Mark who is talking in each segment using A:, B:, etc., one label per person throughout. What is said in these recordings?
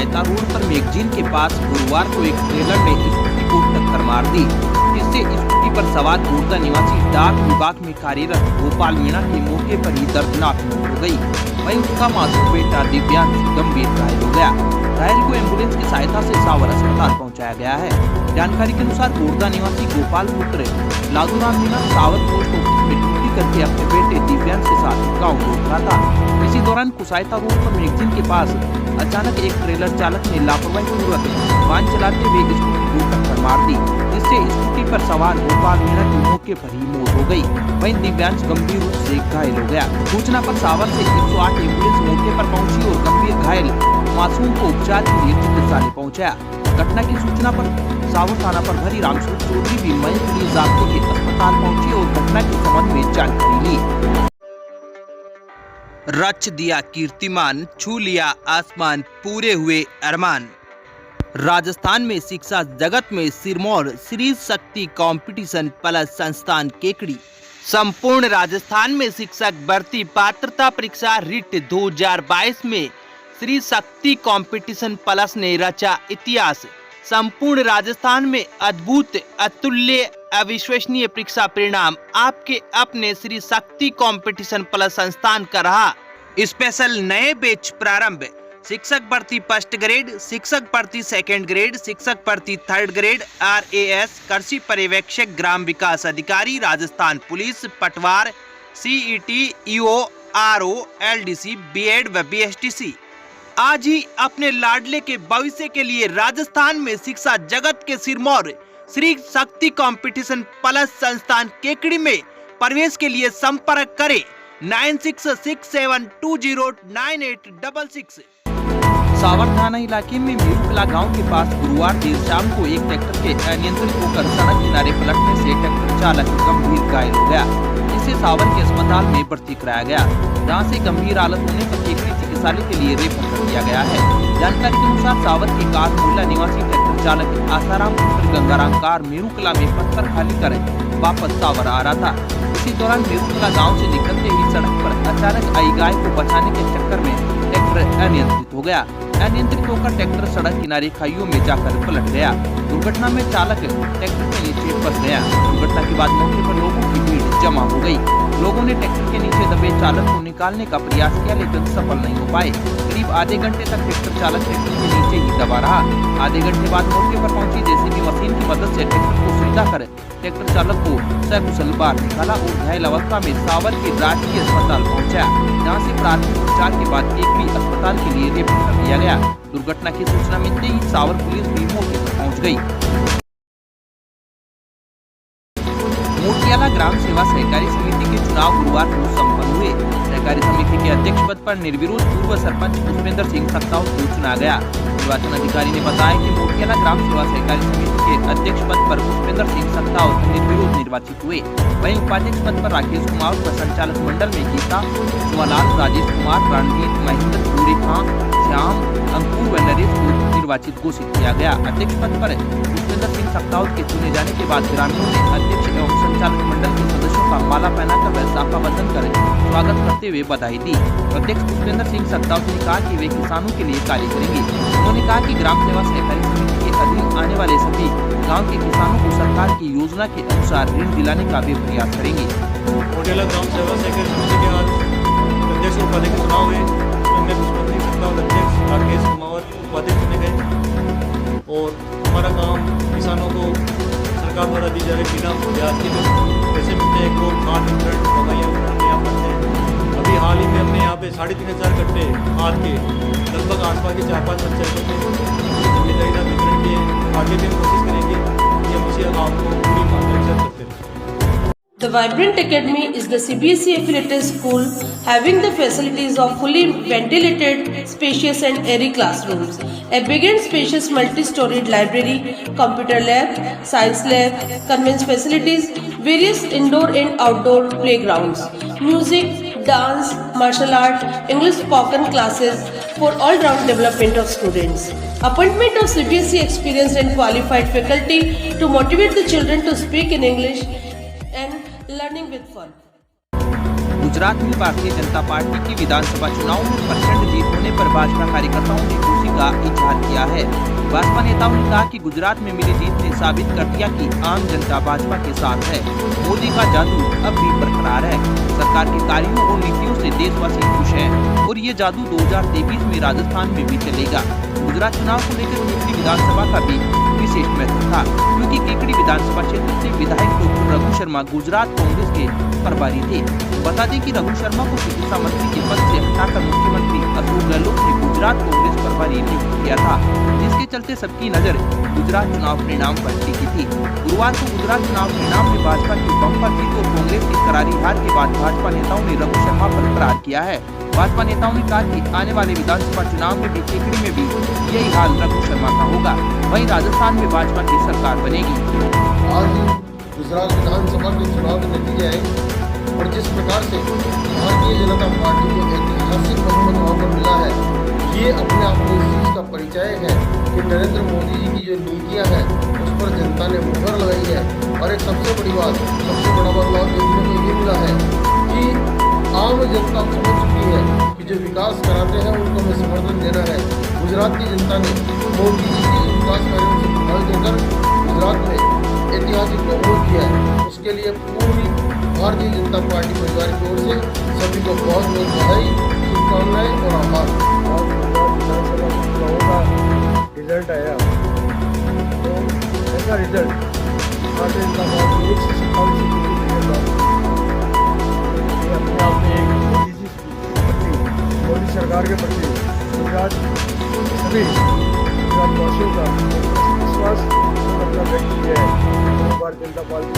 A: कुसायता road पर magazine के पास गुरुवार को एक ट्रेलर ने स्कूटी को टक्कर मार दी, जिससे स्कूटी पर सवार गोरदा निवासी डाक विभाग में कार्यरत गोपाल मीणा की मौके पर ही दर्दनाक मौत हो गई। वहीं उसका मासूम बेटा दिव्यांश गंभीर घायल हो गया। घायल को एम्बुलेंस की सहायता से सावर अस्पताल पहुंचाया गया है। जानकारी के अनुसार गोरदा निवासी गोपाल पुत्र लादूराम मीणा सावर पोस्ट ऑफिस में ड्यूटी करके अपने बेटे दिव्यांश के साथ गाँव लौट रहा था। इसी दौरान कुसायता रोड पर मैगजीन के पास अचानक एक ट्रेलर चालक ने लापरवाही पूर्वक वाहन चलाते हुए स्कूटी को टक्कर मार दी, जिससे स्कूटी पर सवार गोपाल मीणा की मौके पर ही मौत हो गई। वहीं दिव्यांश गंभीर रूप से घायल हो गया। सूचना पर सावर से 108 एम्बुलेंस मौके पर पहुंची और गंभीर घायल मासूम को उपचार के लिए चिकित्सालय पहुंचाया। घटना की सूचना पर सावर थाना प्रभारी रामस्वरूप चौधरी भी मयत पुलिस जाब्ते के अस्पताल पहुंचे और घटना के संबंध में जानकारी ली। रच दिया कीर्तिमान, छू लिया आसमान, पूरे हुए अरमान। राजस्थान में शिक्षा जगत में सिरमौर श्री शक्ति कंपटीशन प्लस संस्थान केकड़ी। संपूर्ण राजस्थान में शिक्षक भर्ती पात्रता परीक्षा रिट 2022 में श्री शक्ति कंपटीशन प्लस ने रचा इतिहास। संपूर्ण राजस्थान में अद्भुत, अतुल्य, अविश्वसनीय परीक्षा परिणाम आपके अपने श्री शक्ति कंपटीशन प्लस संस्थान का रहा। स्पेशल नए बैच प्रारंभ। शिक्षक भर्ती फर्स्ट ग्रेड, शिक्षक भर्ती सेकंड ग्रेड, शिक्षक भर्ती थर्ड ग्रेड, RAS कृषि पर्यवेक्षक, ग्राम विकास अधिकारी, राजस्थान पुलिस, पटवार, CET, EO, RO, LDC, BEd व BSTC। आज ही अपने लाडले के भविष्य के लिए राजस्थान में शिक्षा जगत के सिरमौर श्री शक्ति कंपटीशन प्लस संस्थान केकड़ी में प्रवेश के लिए संपर्क करें 9667209866। सावर थाना इलाके में मेरुकला गांव के पास गुरुवार देर शाम को एक ट्रैक्टर के अनियंत्रित होकर सड़क किनारे पलटने से ट्रैक्टर चालक गंभीर घायल हो गया, जिसे सावर के अस्पताल में भर्ती कराया गया, जहां से गंभीर हालत होने पर केकड़ी चिकित्सालय के लिए रेफर कर दिया गया है। जानकारी के अनुसार सावर के कासमुल्ला निवासी ट्रैक्टर चालक आसाराम पुत्र गंगाराम कार मेरुकला में पत्थर खाली कर वापस सावर आ रहा था। इसी दौरान मेरुकला गांव से निकलते ही सड़क पर अचानक आई गाय को बचाने के चक्कर में ट्रैक्टर अनियंत्रित हो गया। अनियंत्रित होकर ट्रैक्टर सड़क किनारे खाइयों में जाकर पलट गया। दुर्घटना में चालक ट्रैक्टर के नीचे फंस गया। दुर्घटना के बाद मौके पर लोगों की भीड़ जमा हो गई। लोगों ने ट्रैक्टर के नीचे दबे चालक को निकालने का प्रयास किया, लेकिन सफल नहीं हो पाए। करीब आधे घंटे तक ट्रैक्टर चालक ट्रैक्टर के नीचे ही दबा रहा। आधे घंटे बाद मौके पर पहुंची JCB मशीन की मदद से ट्रैक्टर को सीधा कर ट्रैक्टर चालक को सकुशल बाहर निकाला और घायल अवस्था में सावर के राजकीय अस्पताल पहुंचाया, जहां से प्राथमिक उपचार के बाद केकड़ी अस्पताल के लिए रेफर कर दिया गया। दुर्घटना की सूचना मिलते ही सावर पुलिस भी मौके पर पहुंच गई। मोटियाला ग्राम सेवा सहकारी समिति के चुनाव गुरुवार को संपन्न हुए। सहकारी समिति के अध्यक्ष पद पर निर्विरोध पूर्व सरपंच पुष्पेंद्र सिंह सक्तावत को चुना गया। निर्वाचन अधिकारी ने बताया कि मोटियाला ग्राम सेवा सहकारी समिति के अध्यक्ष पद पर पुष्पेंद्र सिंह सक्तावत निर्विरोध निर्वाचित हुए। वहीं उपाध्यक्ष पद पर राकेश कुमार व संचालक मंडल में गीता, सुवालाल, राजेश कुमार, रणदीप, महेंद्र, सूर्य खां, श्याम, अंकुर व नरेश को निर्वाचित घोषित किया गया। अध्यक्ष पद पर पुष्पेंद्र सिंह सक्तावत के चुने जाने के बाद ग्रामीणों ने अध्यक्ष एवं संचालक मंडल के सदस्यों का माला पहनाकर व साफा बंधन कर स्वागत करते हुए बधाई दी। अध्यक्ष पुष्पेंद्र सिंह सक्तावत ने कहा कि वे किसानों के लिए कार्य करेंगे। उन्होंने कहा कि ग्राम सेवा सहकारी समिति के अधीन आने वाले सभी गाँव के किसानों को सरकार की योजना के अनुसार ऋण दिलाने का भी प्रयास करेंगे।
B: मोटियाला ग्राम सेवा सहकारी समिति के आज अध्यक्ष और उपाध्यक्ष चुनाव हुए, जिसमें पुष्पेंद्र सिंह सक्तावत अध्यक्ष, राकेश कुमार उपाध्यक्ष चुने गए। और हमारा काम किसानों को सरकार द्वारा दी जा रही बिना ब्याज के जो पैसे मिलते हैं, वो खाद वितरण, दवाइयाँ वितरण यहाँ करते हैं। अभी हाल ही में हमने यहाँ पे 3500 कट्टे खाद के लगभग आसपास के 4-5 पंचायतों में जिम्मेदारी का वितरण किए। आगे भी हम कोशिश करेंगे कि हम इसी गाँव को पूरी मात्रा करते रहें।
C: The Vibrant Academy is the CBSE affiliated school having the facilities of fully ventilated, spacious and airy classrooms, a big and spacious multi-storied library, computer lab, science lab, convent facilities, various indoor and outdoor playgrounds, music, dance, martial art, English spoken classes for all-round development of students. Appointment of CBSE experienced and qualified faculty to motivate the children to speak in English and learning with fun.
A: Gujarat में Bharatiya Janata party की विधानसभा चुनाव में प्रचंड जीत होने पर भाजपा कार्यकर्ताओं ने खुशी का इजहार किया है। भाजपा नेताओं ने कहा कि गुजरात में मिली जीत ने साबित कर दिया कि आम जनता भाजपा के साथ है। मोदी का जादू अब भी बरकरार है। सरकार के कार्यों और नीतियों से देशवासी खुश हैं और ये जादू 2023 में राजस्थान में भी चलेगा। गुजरात चुनाव को लेकर केकड़ी विधानसभा का भी विशेष महत्व था, क्योंकि केकड़ी विधानसभा क्षेत्र से विधायक डॉक्टर रघु शर्मा गुजरात कांग्रेस के प्रभारी थे। बता दें कि रघु शर्मा को चिकित्सा मंत्री के पद से हटाकर मुख्यमंत्री अशोक गहलोत ने गुजरात कांग्रेस प्रभारी नियुक्त किया था, जिसके चलते सबकी नजर गुजरात चुनाव परिणाम पर टिकी थी। गुरुवार को गुजरात चुनाव परिणाम में भाजपा की बम्पर जीत और कांग्रेस की करारी हार के बाद भाजपा नेताओं ने रघु शर्मा पर प्रहार किया है। भाजपा नेताओं ने कहा कि आने वाले विधानसभा चुनाव में भी केकड़ी में भी यही हाल रघु शर्मा का होगा। वहीं राजस्थान में भाजपा की सरकार बनेगी।
D: आज गुजरात विधानसभा के चुनाव के नतीजे आए और जिस प्रकार से भारतीय जनता पार्टी को ऐतिहासिक बहुमत वहाँ पर मिला है, ये अपने आप में इस चीज़ का परिचय है कि नरेंद्र मोदी जी की जो नीतियाँ हैं उस पर जनता ने मुहर लगाई है। और एक सबसे बड़ी बात, सबसे बड़ा बदलाव देखने को ये मिला है कि आम जनता समझ चुकी है कि जो विकास कराते हैं उनको हमें समर्थन देना है। गुजरात की जनता ने मोदी जी के विकास कार्यों से प्रभावित होकर गुजरात में ऐतिहासिक बहुमत किया है। उसके लिए पूरी भारतीय जनता पार्टी परिवार की ओर से सभी को बहुत बहुत बधाई, शुभकामनाएं और आभार।
E: आज गुजरात विधानसभा चुनाव का रिजल्ट आया तो ऐसा रिजल्ट भारतीय जनता पार्टी 157 सीटों की विजय प्राप्त की। ये अपने आप में एक मोदी जी के प्रति, मोदी सरकार के प्रति गुजरात सभी गुजरातवासियों का विश्वास अपना व्यक्त किया है। भारतीय जनता पार्टी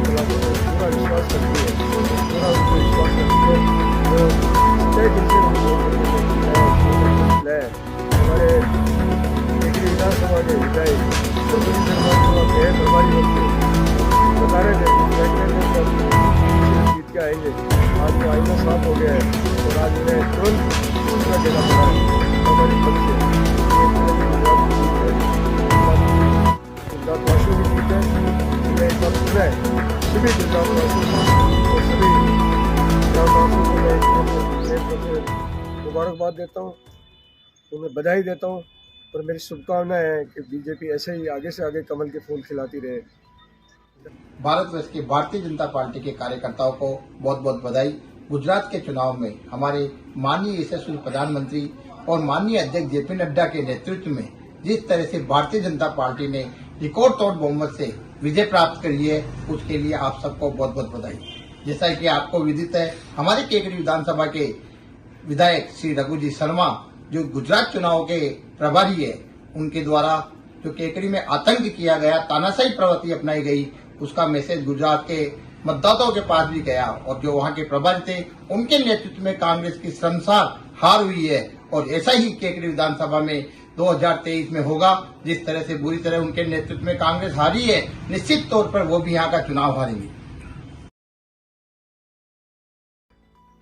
E: पूरा विश्वास करती है, पूरा उनको विश्वास करती है। तो तय दिन से हमारे केकड़ी विधानसभा के विधायक रघु शर्मा प्रभारी बता रहे थे जीत के आएंगे। आज वो आईना साफ हो गया है और आज उन्हें तुरंत इस्तीफा देना पड़ा है हमारी पद से। गुजरातवासियों की जीत है। मैं एक बार सुना सभी गुजरातवासियों को और सभी ग्रामवासियों को मैं मुबारकबाद देता हूँ, उन्हें बधाई देता हूँ और मेरी शुभकामनाएं है कि बीजेपी ऐसे ही आगे से आगे कमल के फूल खिलाती रहे।
F: भारतवर्ष के भारतीय जनता पार्टी के कार्यकर्ताओं को बहुत बहुत बधाई। गुजरात के चुनाव में हमारे माननीय यशस्वी प्रधानमंत्री और माननीय अध्यक्ष जेपी नड्डा के नेतृत्व में जिस तरह से भारतीय जनता पार्टी ने रिकॉर्ड तोड़ बहुमत से विजय प्राप्त करी है, उसके लिए आप सबको बहुत बहुत बधाई। जैसा कि आपको विदित है, हमारे केकड़ी विधानसभा के विधायक श्री रघु जी शर्मा जो गुजरात चुनाव के प्रभारी है, उनके द्वारा जो केकड़ी में आतंक किया गया, तानाशाही प्रवृत्ति अपनाई गई, उसका मैसेज गुजरात के मतदाताओं के पास भी गया और जो वहां के प्रभारी थे उनके नेतृत्व में कांग्रेस की शर्मसार हार हुई है। और ऐसा ही केकड़ी विधानसभा में 2023 में होगा। जिस तरह से बुरी तरह उनके नेतृत्व में कांग्रेस हारी है, निश्चित तौर पर वो भी यहाँ का चुनाव हारेंगे।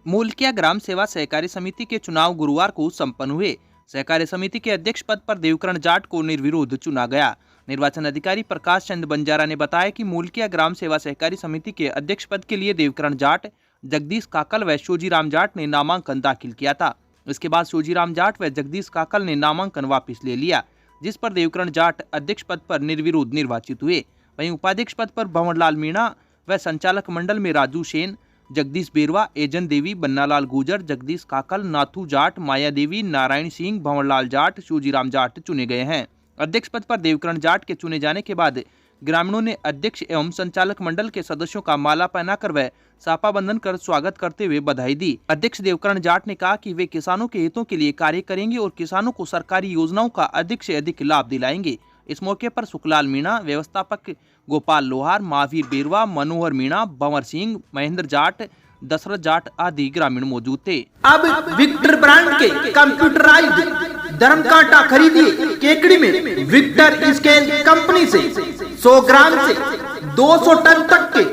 A: मूलकिया ग्राम सेवा सहकारी समिति के चुनाव गुरुवार को संपन्न हुए। सहकारी समिति के अध्यक्ष पद पर देवकरण जाट को निर्विरोध चुना गया। निर्वाचन अधिकारी प्रकाश चंद बंजारा ने बताया कि मूलकिया ग्राम सेवा सहकारी समिति के अध्यक्ष पद के लिए देवकरण जाट, जगदीश काकल व शोजीराम जाट ने नामांकन दाखिल किया था। इसके बाद शोजीराम जाट व जगदीश काकल ने नामांकन वापस ले लिया, जिस पर देवकरण जाट अध्यक्ष पद पर निर्विरोध निर्वाचित हुए। वहीं उपाध्यक्ष पद पर भंवरलाल मीणा व संचालक मंडल में राजू सेन, जगदीश बेरवा, एजन देवी, बन्नालाल गुर्जर, जगदीश काकल, नाथू जाट, माया देवी, नारायण सिंह, भंवरलाल जाट, शोजीराम जाट चुने गए हैं। अध्यक्ष पद पर देवकरण जाट के चुने जाने के बाद ग्रामीणों ने अध्यक्ष एवं संचालक मंडल के सदस्यों का माला पहनाकर व साफा बंधन कर स्वागत करते हुए बधाई दी। अध्यक्ष देवकरण जाट ने कहा कि वे किसानों के हितों के लिए कार्य करेंगे और किसानों को सरकारी योजनाओं का अधिक से अधिक लाभ दिलाएंगे। इस मौके पर सुखलाल मीणा, व्यवस्थापक गोपाल लोहार, महावीर बेरवा, मनोहर मीणा, भंवर सिंह, महेंद्र जाट, दशरथ जाट आदि ग्रामीण मौजूद थे।
G: अब विक्टर ब्रांड के कंप्यूटराइज्ड धर्म कांटा खरीदिए केकड़ी में विक्टर स्केल कंपनी से 100 ग्राम से 200 टन तक के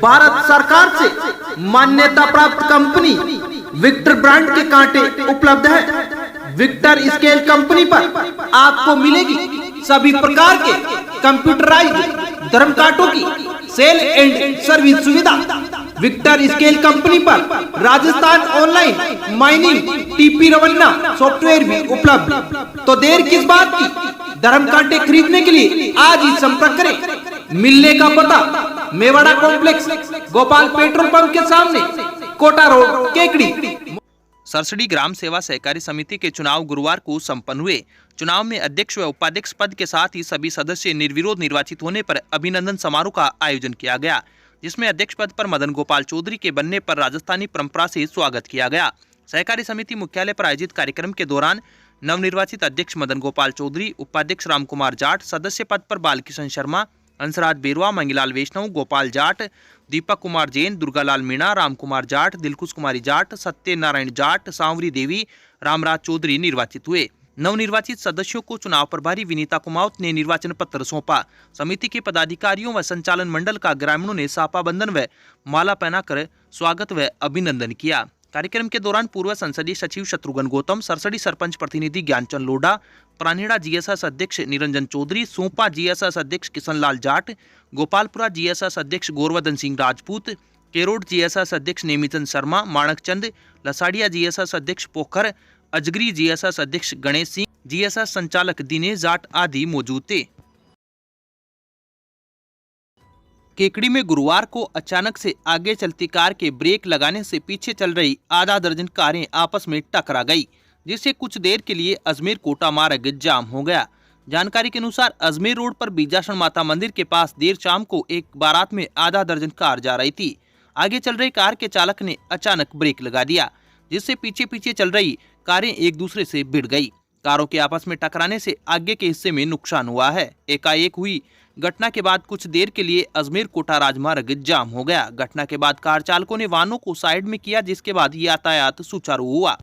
G: भारत सरकार से मान्यता प्राप्त कंपनी विक्टर ब्रांड के कांटे उपलब्ध है। विक्टर स्केल कंपनी पर आपको मिलेगी सभी प्रकार के कंप्यूटराइज्ड धर्म कांटों की सेल एंड सर्विस सुविधा। विक्टर स्केल कंपनी पर Rajasthan online mining TP Revanna software भी उपलब्ध। तो देर किस बात की, धर्म कांटे खरीदने के लिए आज ही संपर्क करें। मिलने का पता Mewada complex, Gopal petrol pump के सामने, कोटा रोड, केकड़ी।
A: सरसड़ी ग्राम सेवा सहकारी समिति के चुनाव गुरुवार को संपन्न हुए। चुनाव में अध्यक्ष व उपाध्यक्ष पद के साथ ही सभी सदस्य निर्विरोध निर्वाचित होने पर अभिनंदन समारोह का आयोजन किया गया, जिसमें अध्यक्ष पद पर मदन गोपाल चौधरी के बनने पर राजस्थानी परंपरा से स्वागत किया गया। सहकारी समिति मुख्यालय पर आयोजित कार्यक्रम के दौरान नवनिर्वाचित अध्यक्ष मदन गोपाल चौधरी, उपाध्यक्ष रामकुमार जाट, सदस्य पद पर बालकिशन शर्मा, हंसराज बेरवा, मंगीलाल वैष्णव, गोपाल जाट, दीपक कुमार जैन, दुर्गालाल मीणा, रामकुमार जाट, दिलकुश कुमारी जाट, सत्यनारायण जाट, सांवरी देवी, रामराज चौधरी निर्वाचित हुए। नवनिर्वाचित सदस्यों को चुनाव प्रभारी विनीता कुमावत ने निर्वाचन पत्र सौंपा। समिति के पदाधिकारियों व संचालन मंडल का ग्रामीणों ने सापा बंधन व माला पहनाकर स्वागत व अभिनंदन किया। कार्यक्रम के दौरान पूर्व संसदीय सचिव शत्रुघ्न गौतम, सरसड़ी सरपंच प्रतिनिधि ज्ञानचंद लोढ़ा, प्राणिड़ा जीएसएस अध्यक्ष निरंजन चौधरी, सोंपा जीएसएस अध्यक्ष किशनलाल जाट, गोपालपुरा जीएसएस अध्यक्ष गोवर्धन सिंह राजपूत, केरोड जीएसएस अध्यक्ष नेमीचंद शर्मा, माणकचंद, लसाड़िया जीएसएस अध्यक्ष पोखर, अजगरी जीएसएस अध्यक्ष गणेश सिंह, जीएसएस संचालक दिनेश जाट आदि मौजूद थे। केकड़ी में गुरुवार को अचानक से आगे चलती कार के ब्रेक लगाने से पीछे चल रही आधा दर्जन कारें आपस में टकरा गई, जिससे कुछ देर के लिए अजमेर कोटा मार्ग जाम हो गया। जानकारी के अनुसार अजमेर रोड पर बीजासन माता मंदिर के पास देर शाम को एक बारात में आधा दर्जन कार जा रही थी। आगे चल रही कार के चालक ने अचानक ब्रेक लगा दिया, जिससे पीछे पीछे चल रही कारें एक दूसरे से भिड़ गई। कारों के आपस में टकराने से आगे के हिस्से में नुकसान हुआ है। एकाएक हुई घटना के बाद कुछ देर के लिए अजमेर कोटा राजमार्ग जाम हो गया। घटना के बाद कार चालकों ने वाहनों को साइड में किया, जिसके बाद यातायात सुचारू हुआ।